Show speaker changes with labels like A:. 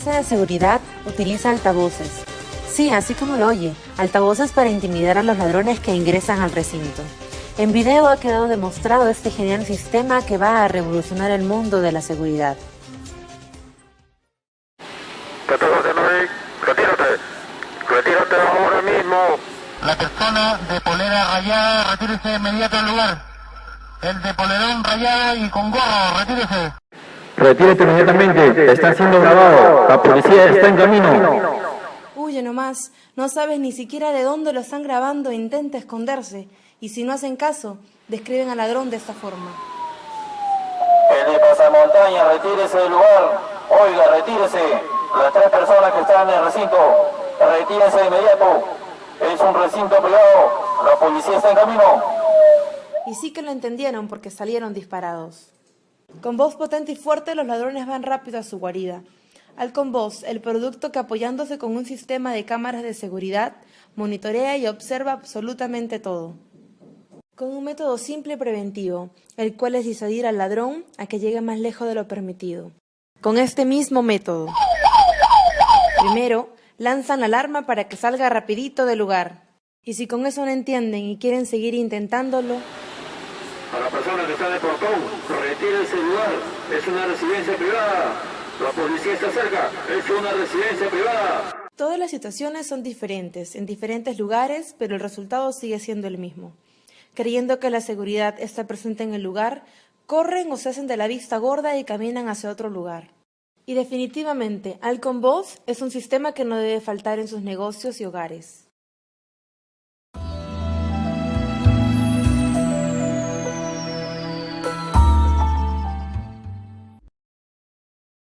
A: fuerza de seguridad utiliza altavoces. Sí, así como lo oye, altavoces para intimidar a los ladrones que ingresan al recinto. En video ha quedado demostrado este genial sistema que va a revolucionar el mundo de la seguridad.
B: Retírate ahora mismo.
C: La persona de polera rayada, retírese de inmediato del lugar. El de polerón rayado y con gorro, retírese.
B: Retírate inmediatamente, está siendo grabado. La policía está en camino.
D: Huye nomás, no sabes ni siquiera de dónde lo están grabando e intenta esconderse. Y si no hacen caso, describen al ladrón de esta forma.
E: El de pasamontaña, retírese del lugar. Oiga, retírese. Las 3 personas que están en el recinto, retírese de inmediato. Es un recinto privado. La policía está en camino.
D: Y sí que lo entendieron porque salieron disparados. Con voz potente y fuerte, los ladrones van rápido a su guarida. Alconvoz, el producto que apoyándose con un sistema de cámaras de seguridad, monitorea y observa absolutamente todo. Con un método simple y preventivo, el cual es disuadir al ladrón a que llegue más lejos de lo permitido. Con este mismo método. Primero, lanzan la alarma para que salga rapidito del lugar. Y si con eso no entienden y quieren seguir intentándolo...
B: A la persona que está en el portón, retírese del lugar. Es una residencia privada. La policía está cerca. Es una residencia privada.
D: Todas las situaciones son diferentes, en diferentes lugares, pero el resultado sigue siendo el mismo. Creyendo que la seguridad está presente en el lugar, corren o se hacen de la vista gorda y caminan hacia otro lugar. Y definitivamente, Alconvoz es un sistema que no debe faltar en sus negocios y hogares.